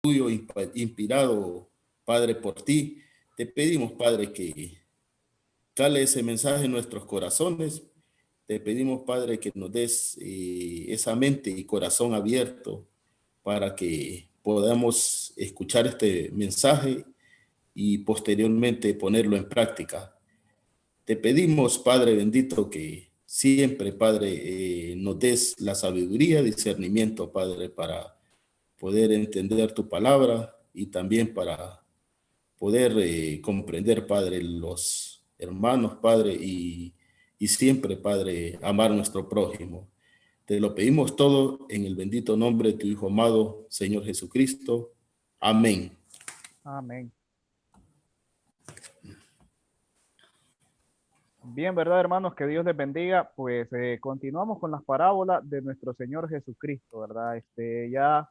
tuyo, inspirado, Padre, por ti. Te pedimos, Padre, que cale ese mensaje en nuestros corazones. Te pedimos, Padre, que nos des esa mente y corazón abierto para que podamos escuchar este mensaje y posteriormente ponerlo en práctica. Te pedimos, Padre bendito, que siempre, Padre, nos des la sabiduría, discernimiento, Padre, para poder entender tu palabra y también para poder comprender, Padre, los hermanos, Padre, y siempre, Padre, amar a nuestro prójimo. Te lo pedimos todo en el bendito nombre de tu Hijo amado, Señor Jesucristo. Amén. Amén. Bien, ¿verdad, hermanos? Que Dios les bendiga. Pues continuamos con las parábolas de nuestro Señor Jesucristo, ¿verdad? Ya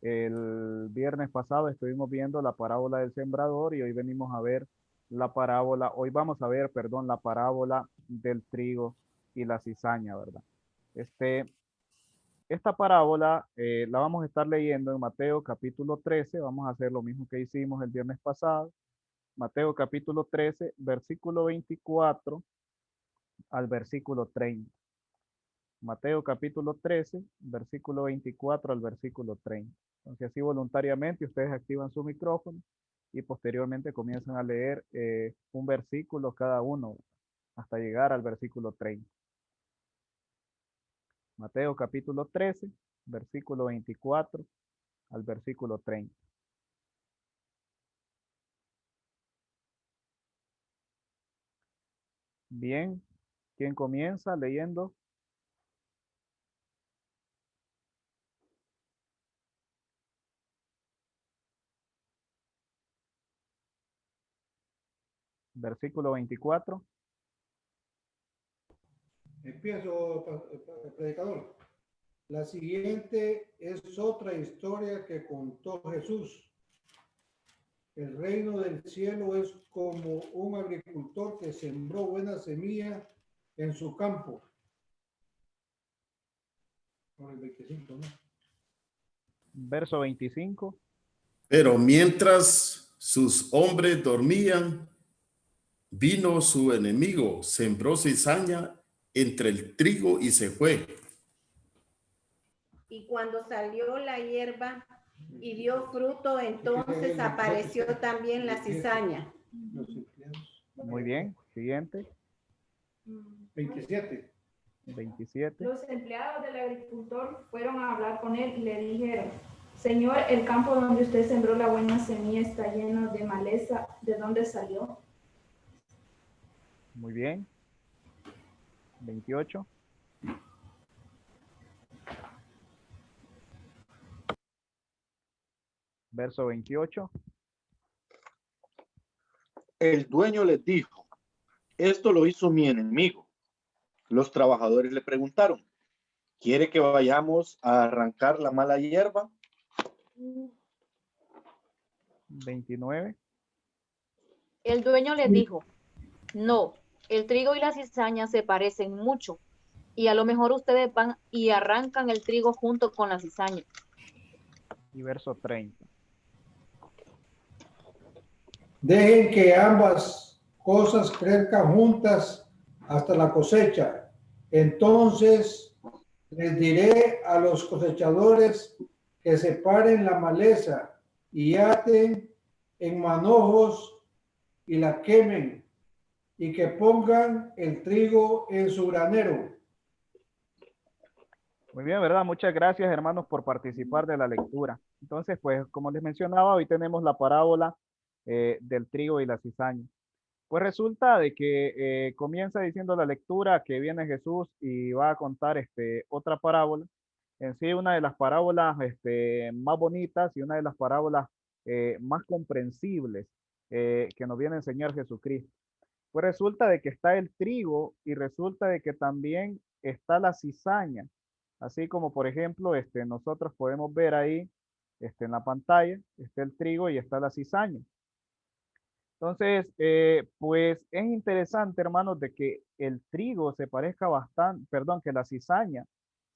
el viernes pasado estuvimos viendo la parábola del sembrador y hoy venimos a ver hoy vamos a ver, perdón, la parábola del trigo y la cizaña, ¿verdad? Este, esta parábola la vamos a estar leyendo en Mateo capítulo 13. Vamos a hacer lo mismo que hicimos el viernes pasado. Mateo capítulo 13, versículo 24 al versículo 30. Mateo capítulo 13, versículo 24 al versículo 30. Entonces así voluntariamente ustedes activan su micrófono y posteriormente comienzan a leer un versículo cada uno hasta llegar al versículo 30. Mateo capítulo 13, versículo 24 al versículo 30. Bien, ¿quién comienza leyendo? Versículo 24. Empiezo, predicador. La siguiente es otra historia que contó Jesús. El reino del cielo es como un agricultor que sembró buena semilla en su campo. Por el 25, ¿no? Verso 25. Pero mientras sus hombres dormían, vino su enemigo, sembró cizaña entre el trigo y se fue. Y cuando salió la hierba y dio fruto, entonces apareció también la cizaña. Muy bien, siguiente. 27. 27. Los empleados del agricultor fueron a hablar con él y le dijeron: Señor, el campo donde usted sembró la buena semilla está lleno de maleza. ¿De dónde salió? Muy bien. 28. Verso 28. El dueño les dijo: esto lo hizo mi enemigo. Los trabajadores le preguntaron: ¿quiere que vayamos a arrancar la mala hierba? 29. El dueño les dijo: no, el trigo y la cizaña se parecen mucho, y a lo mejor ustedes van y arrancan el trigo junto con la cizaña. Y verso 30. Dejen que ambas cosas crezcan juntas hasta la cosecha. Entonces les diré a los cosechadores que separen la maleza y aten en manojos y la quemen, y que pongan el trigo en su granero. Muy bien, ¿verdad? Muchas gracias, hermanos, por participar de la lectura. Entonces, pues, como les mencionaba, hoy tenemos la parábola del trigo y la cizaña. Pues resulta de que comienza diciendo la lectura que viene Jesús y va a contar otra parábola. En sí, una de las parábolas más bonitas y una de las parábolas más comprensibles que nos viene a enseñar Jesucristo. Pues resulta de que está el trigo y resulta de que también está la cizaña. Así como, por ejemplo, nosotros podemos ver ahí en la pantalla, está el trigo y está la cizaña. Entonces, pues es interesante, hermanos, de que el trigo se parezca bastante, perdón, que la cizaña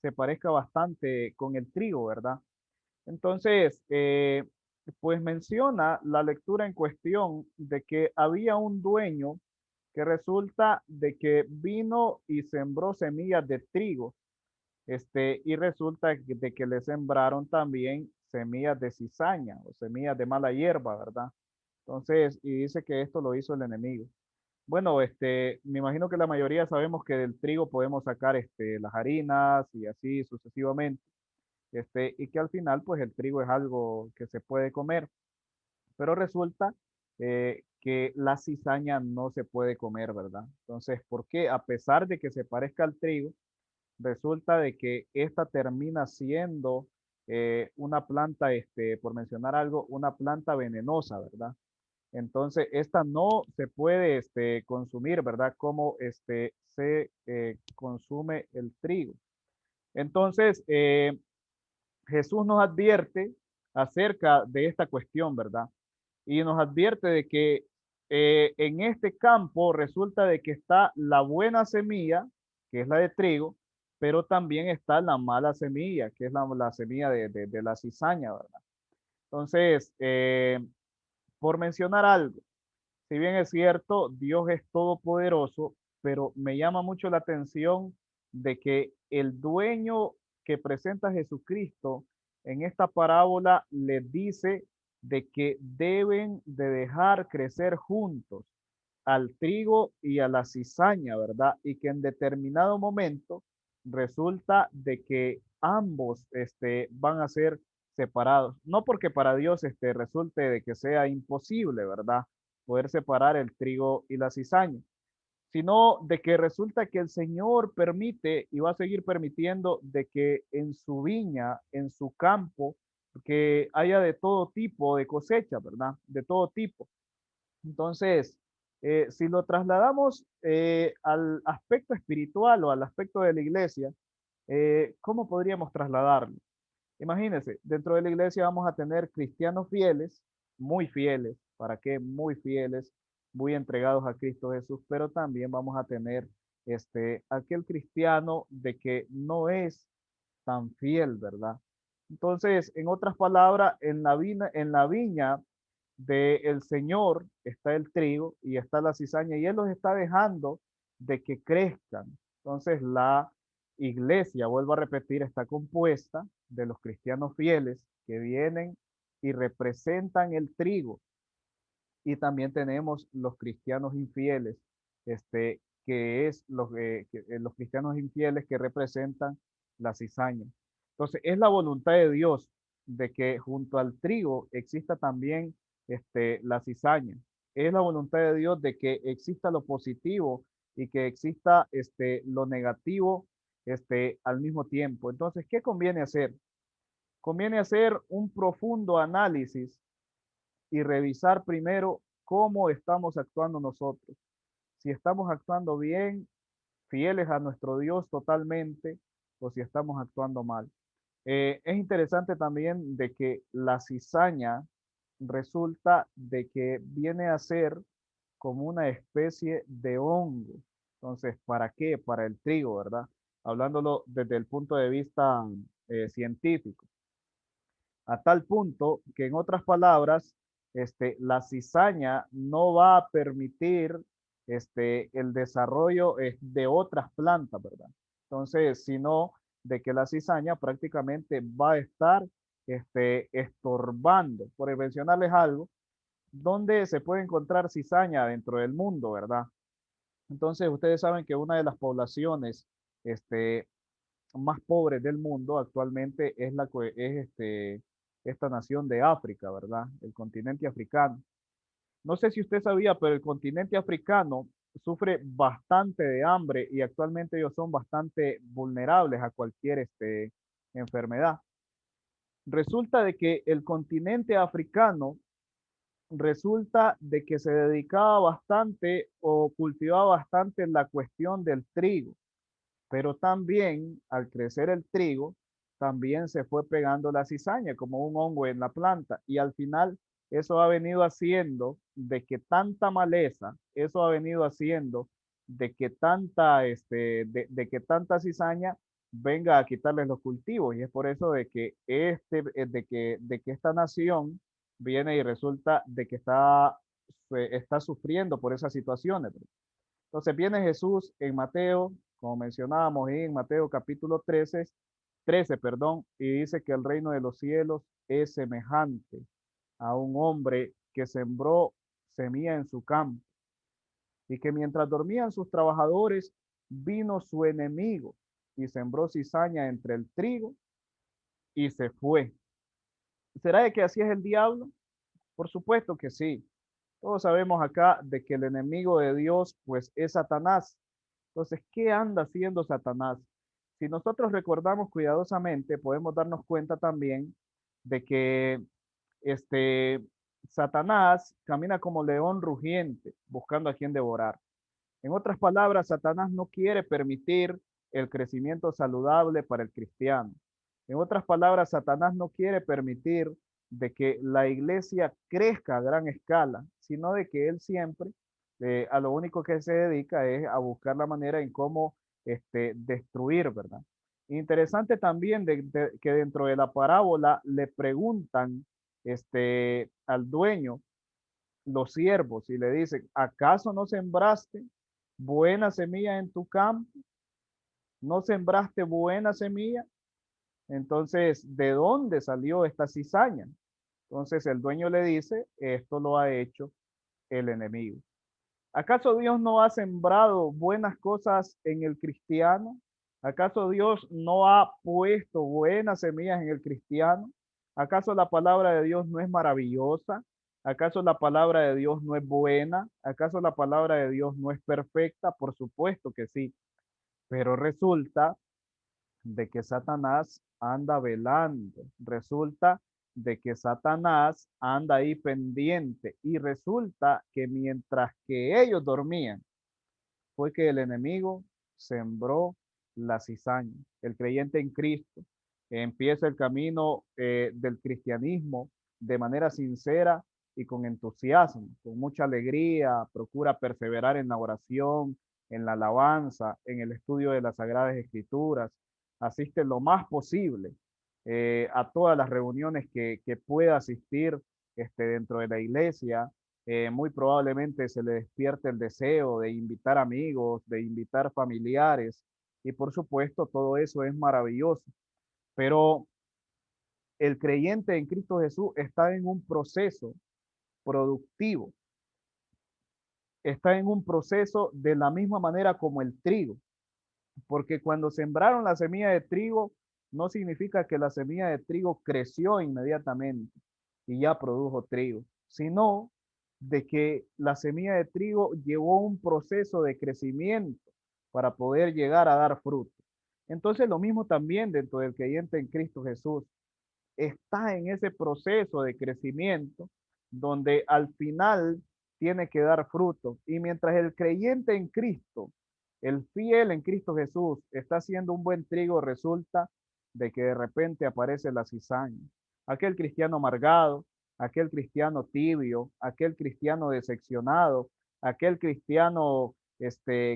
se parezca bastante con el trigo, ¿verdad? Entonces, pues menciona la lectura en cuestión de que había un dueño que resulta de que vino y sembró semillas de trigo, y resulta de que le sembraron también semillas de cizaña o semillas de mala hierba, ¿verdad? Entonces, y dice que esto lo hizo el enemigo. Bueno, me imagino que la mayoría sabemos que del trigo podemos sacar, las harinas y así sucesivamente, y que al final, pues el trigo es algo que se puede comer, pero resulta que la cizaña no se puede comer, ¿verdad? Entonces, ¿por qué? A pesar de que se parezca al trigo, resulta de que esta termina siendo una planta, por mencionar algo, una planta venenosa, ¿verdad? Entonces, esta no se puede consumir, ¿verdad? Como se consume el trigo. Entonces, Jesús nos advierte acerca de esta cuestión, ¿verdad? Y nos advierte de que en este campo resulta de que está la buena semilla, que es la de trigo, pero también está la mala semilla, que es la semilla de la cizaña, ¿verdad? Entonces, por mencionar algo, si bien es cierto, Dios es todopoderoso, pero me llama mucho la atención de que el dueño que presenta Jesucristo en esta parábola le dice de que deben de dejar crecer juntos al trigo y a la cizaña, ¿verdad? Y que en determinado momento resulta de que ambos van a ser separados. No porque para Dios resulte de que sea imposible, ¿verdad? Poder separar el trigo y la cizaña, sino de que resulta que el Señor permite y va a seguir permitiendo de que en su viña, en su campo, que haya de todo tipo de cosecha, ¿verdad? De todo tipo. Entonces, si lo trasladamos al aspecto espiritual o al aspecto de la iglesia, ¿cómo podríamos trasladarlo? Imagínense, dentro de la iglesia vamos a tener cristianos fieles, ¿para qué? Muy fieles, muy entregados a Cristo Jesús, pero también vamos a tener aquel cristiano de que no es tan fiel, ¿verdad? Entonces, en otras palabras, en la viña del Señor está el trigo y está la cizaña y Él los está dejando de que crezcan. Entonces la iglesia, vuelvo a repetir, está compuesta de los cristianos fieles que vienen y representan el trigo y también tenemos los cristianos infieles, que es los cristianos infieles que representan la cizaña. Entonces, es la voluntad de Dios de que junto al trigo exista también la cizaña. Es la voluntad de Dios de que exista lo positivo y que exista lo negativo al mismo tiempo. Entonces, ¿qué conviene hacer? Conviene hacer un profundo análisis y revisar primero cómo estamos actuando nosotros. Si estamos actuando bien, fieles a nuestro Dios totalmente, o si estamos actuando mal. Es interesante también de que la cizaña resulta de que viene a ser como una especie de hongo. Entonces, ¿para qué? Para el trigo, ¿verdad? Hablándolo desde el punto de vista científico. A tal punto que, en otras palabras, la cizaña no va a permitir el desarrollo de otras plantas, ¿verdad? Entonces, sino de que la cizaña prácticamente va a estar estorbando, por mencionarles algo, donde se puede encontrar cizaña dentro del mundo, ¿verdad? Entonces, ustedes saben que una de las poblaciones más pobres del mundo actualmente es esta nación de África, ¿verdad? El continente africano. No sé si usted sabía, pero el continente africano sufre bastante de hambre y actualmente ellos son bastante vulnerables a cualquier enfermedad. Resulta de que el continente africano resulta de que se dedicaba bastante o cultivaba bastante la cuestión del trigo, pero también al crecer el trigo, también se fue pegando la cizaña como un hongo en la planta y al final eso ha venido haciendo de que tanta maleza, eso ha venido haciendo de que de que tanta cizaña venga a quitarles los cultivos y es por eso de que de que esta nación viene y resulta de que está sufriendo por esas situaciones. Entonces viene Jesús en Mateo, como mencionábamos, en Mateo capítulo 13, perdón, y dice que el reino de los cielos es semejante a un hombre que sembró semilla en su campo y que mientras dormían sus trabajadores, vino su enemigo y sembró cizaña entre el trigo y se fue. ¿Será de que así es el diablo? Por supuesto que sí. Todos sabemos acá de que el enemigo de Dios, pues, es Satanás. Entonces, ¿qué anda haciendo Satanás? Si nosotros recordamos cuidadosamente, podemos darnos cuenta también de que este Satanás camina como león rugiente, buscando a quien devorar. En otras palabras, Satanás no quiere permitir el crecimiento saludable para el cristiano. En otras palabras, Satanás no quiere permitir de que la iglesia crezca a gran escala, sino de que él siempre a lo único que se dedica es a buscar la manera en cómo destruir, ¿verdad? Interesante también que dentro de la parábola le preguntan al dueño los siervos y le dicen, ¿acaso no sembraste buena semilla en tu campo? ¿No sembraste buena semilla? Entonces, ¿de dónde salió esta cizaña? Entonces el dueño le dice, esto lo ha hecho el enemigo. ¿Acaso Dios no ha sembrado buenas cosas en el cristiano? ¿Acaso Dios no ha puesto buenas semillas en el cristiano? ¿Acaso la palabra de Dios no es maravillosa? ¿Acaso la palabra de Dios no es buena? ¿Acaso la palabra de Dios no es perfecta? Por supuesto que sí. Pero resulta de que Satanás anda velando. Resulta de que Satanás anda ahí pendiente y resulta que mientras que ellos dormían, fue que el enemigo sembró la cizaña. El creyente en Cristo empieza el camino del cristianismo de manera sincera y con entusiasmo, con mucha alegría, procura perseverar en la oración, en la alabanza, en el estudio de las Sagradas Escrituras, asiste lo más posible a todas las reuniones que pueda asistir dentro de la iglesia. Muy probablemente se le despierte el deseo de invitar amigos, de invitar familiares, y por supuesto todo eso es maravilloso, pero el creyente en Cristo Jesús está en un proceso productivo, está en un proceso de la misma manera como el trigo, porque cuando sembraron la semilla de trigo, no significa que la semilla de trigo creció inmediatamente y ya produjo trigo, sino de que la semilla de trigo llevó un proceso de crecimiento para poder llegar a dar fruto. Entonces lo mismo también dentro del creyente en Cristo Jesús. Está en ese proceso de crecimiento donde al final tiene que dar fruto. Y mientras el creyente en Cristo, el fiel en Cristo Jesús, está haciendo un buen trigo, resulta de que de repente aparece la cizaña. Aquel cristiano amargado, aquel cristiano tibio, aquel cristiano decepcionado, aquel cristiano,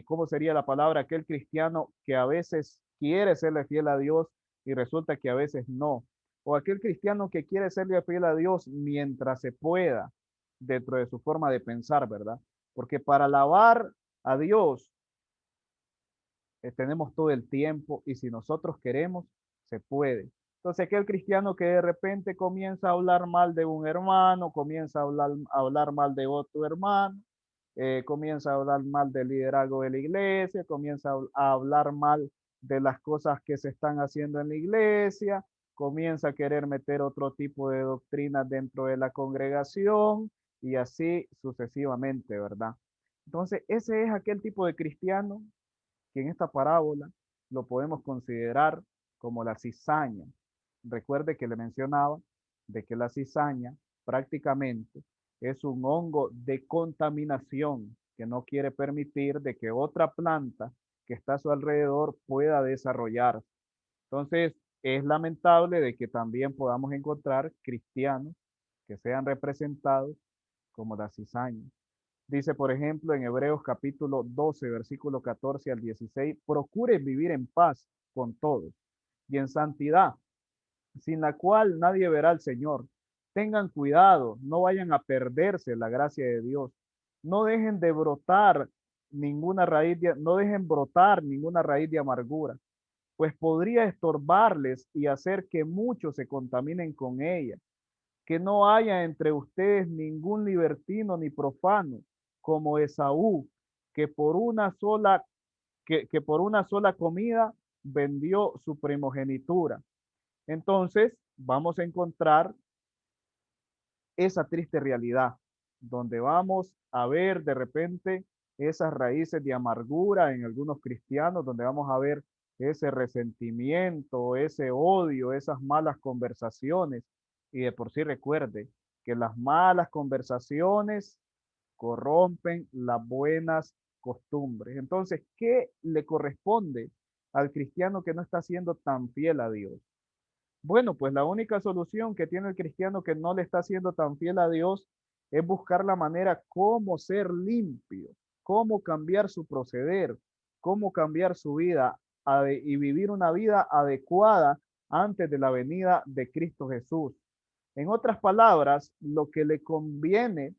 ¿cómo sería la palabra? Aquel cristiano que a veces quiere serle fiel a Dios y resulta que a veces no. O aquel cristiano que quiere serle fiel a Dios mientras se pueda, dentro de su forma de pensar, ¿verdad? Porque para alabar a Dios tenemos todo el tiempo y si nosotros queremos, se puede. Entonces aquel cristiano que de repente comienza a hablar mal de un hermano, comienza a hablar mal de otro hermano, comienza a hablar mal del liderazgo de la iglesia, comienza a hablar mal de las cosas que se están haciendo en la iglesia, comienza a querer meter otro tipo de doctrina dentro de la congregación y así sucesivamente, ¿verdad? Entonces, ese es aquel tipo de cristiano que en esta parábola lo podemos considerar como la cizaña. Recuerde que le mencionaba de que la cizaña prácticamente es un hongo de contaminación que no quiere permitir de que otra planta que está a su alrededor pueda desarrollarse. Entonces, es lamentable de que también podamos encontrar cristianos que sean representados como la cizaña. Dice, por ejemplo, en Hebreos capítulo 12, versículo 14 al 16, procuren vivir en paz con todos y en santidad, sin la cual nadie verá al Señor. Tengan cuidado, no vayan a perderse la gracia de Dios. No dejen de brotar ninguna raíz, no dejen brotar ninguna raíz de amargura, pues podría estorbarles y hacer que muchos se contaminen con ella. Que no haya entre ustedes ningún libertino ni profano, como Esaú, que por una sola, que por una sola comida vendió su primogenitura. Entonces, vamos a encontrar esa triste realidad, donde vamos a ver de repente esas raíces de amargura en algunos cristianos, donde vamos a ver ese resentimiento, ese odio, esas malas conversaciones. Y de por sí recuerde que las malas conversaciones corrompen las buenas costumbres. Entonces, ¿qué le corresponde al cristiano que no está siendo tan fiel a Dios? Bueno, pues la única solución que tiene el cristiano que no le está siendo tan fiel a Dios es buscar la manera cómo ser limpio, cómo cambiar su proceder, cómo cambiar su vida y vivir una vida adecuada antes de la venida de Cristo Jesús. En otras palabras, lo que le conviene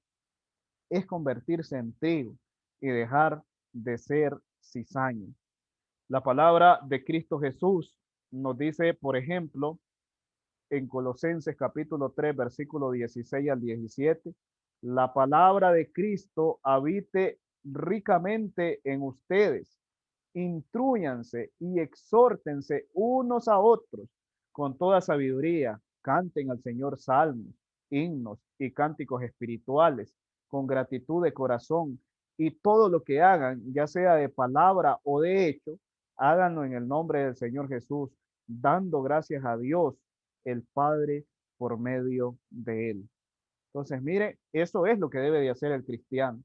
es convertirse en trigo y dejar de ser cizaña. La palabra de Cristo Jesús nos dice, por ejemplo, en Colosenses capítulo 3, versículo 16 al 17, la palabra de Cristo habite ricamente en ustedes. Intrúyanse y exhórtense unos a otros con toda sabiduría. Canten al Señor salmos, himnos y cánticos espirituales con gratitud de corazón, y todo lo que hagan, ya sea de palabra o de hecho, háganlo en el nombre del Señor Jesús, dando gracias a Dios el Padre por medio de él. Entonces, mire, eso es lo que debe de hacer el cristiano.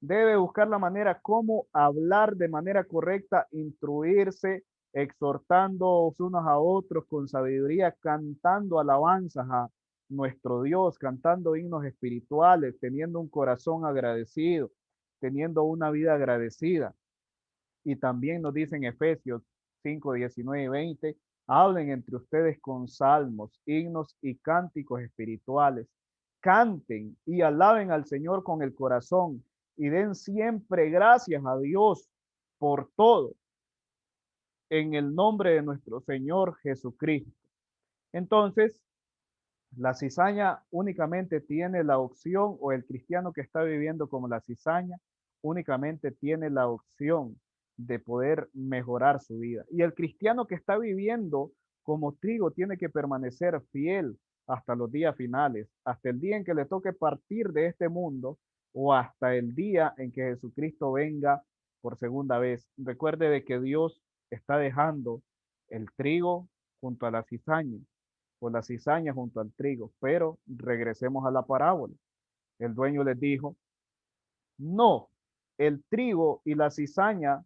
Debe buscar la manera cómo hablar de manera correcta, instruirse, exhortando unos a otros con sabiduría, cantando alabanzas a nuestro Dios, cantando himnos espirituales, teniendo un corazón agradecido, teniendo una vida agradecida. Y también nos dice en Efesios 5, 19 y 20, hablen entre ustedes con salmos, himnos y cánticos espirituales. Canten y alaben al Señor con el corazón y den siempre gracias a Dios por todo en el nombre de nuestro Señor Jesucristo. Entonces, la cizaña únicamente tiene la opción, o el cristiano que está viviendo como la cizaña, únicamente tiene la opción de poder mejorar su vida. Y el cristiano que está viviendo como trigo tiene que permanecer fiel hasta los días finales, hasta el día en que le toque partir de este mundo o hasta el día en que Jesucristo venga por segunda vez. Recuerde de que Dios está dejando el trigo junto a la cizaña o la cizaña junto al trigo, pero regresemos a la parábola. El dueño les dijo, no, el trigo y la cizaña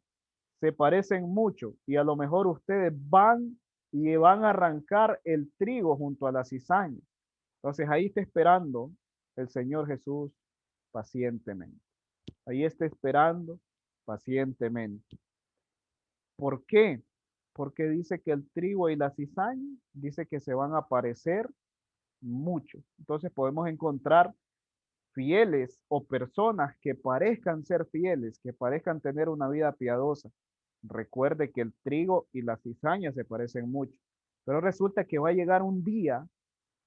se parecen mucho y a lo mejor ustedes van a arrancar el trigo junto a la cizaña. Entonces ahí está esperando el Señor Jesús pacientemente. Ahí está esperando pacientemente. ¿Por qué? Porque dice que el trigo y la cizaña, dice que se van a parecer mucho. Entonces podemos encontrar fieles o personas que parezcan ser fieles, que parezcan tener una vida piadosa. Recuerde que el trigo y la cizaña se parecen mucho, pero resulta que va a llegar un día,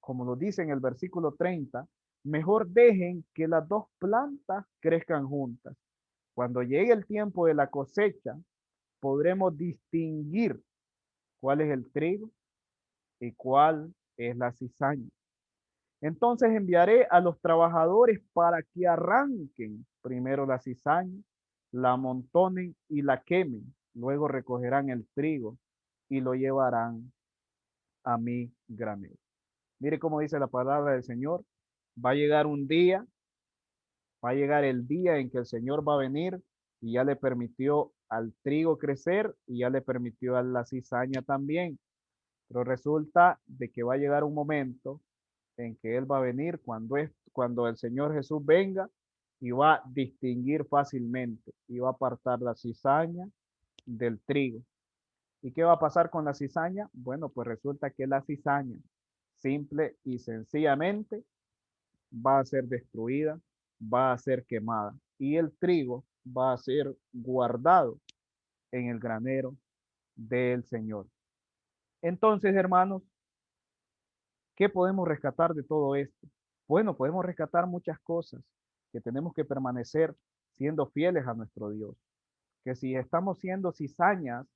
como lo dice en el versículo 30, mejor dejen que las dos plantas crezcan juntas. Cuando llegue el tiempo de la cosecha, podremos distinguir cuál es el trigo y cuál es la cizaña. Entonces enviaré a los trabajadores para que arranquen primero la cizaña, la amontonen y la quemen. Luego recogerán el trigo y lo llevarán a mi granero. Mire cómo dice la palabra del Señor. Va a llegar un día, va a llegar el día en que el Señor va a venir y ya le permitió al trigo crecer y ya le permitió a la cizaña también. Pero resulta de que va a llegar un momento en que Él va a venir cuando el Señor Jesús venga y va a distinguir fácilmente y va a apartar la cizaña del trigo. ¿Y qué va a pasar con la cizaña? Bueno, pues resulta que la cizaña simple y sencillamente va a ser destruida, va a ser quemada y el trigo va a ser guardado en el granero del Señor. Entonces, hermanos, ¿qué podemos rescatar de todo esto? Bueno, podemos rescatar muchas cosas, que tenemos que permanecer siendo fieles a nuestro Dios, que si estamos siendo cizañas,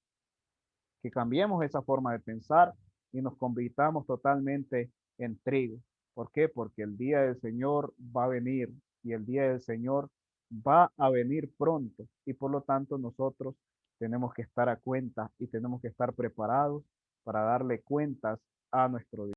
que cambiemos esa forma de pensar y nos convirtamos totalmente en trigo. ¿Por qué? Porque el día del Señor va a venir y el día del Señor va a venir pronto y por lo tanto nosotros tenemos que estar a cuenta y tenemos que estar preparados para darle cuentas a nuestro Dios.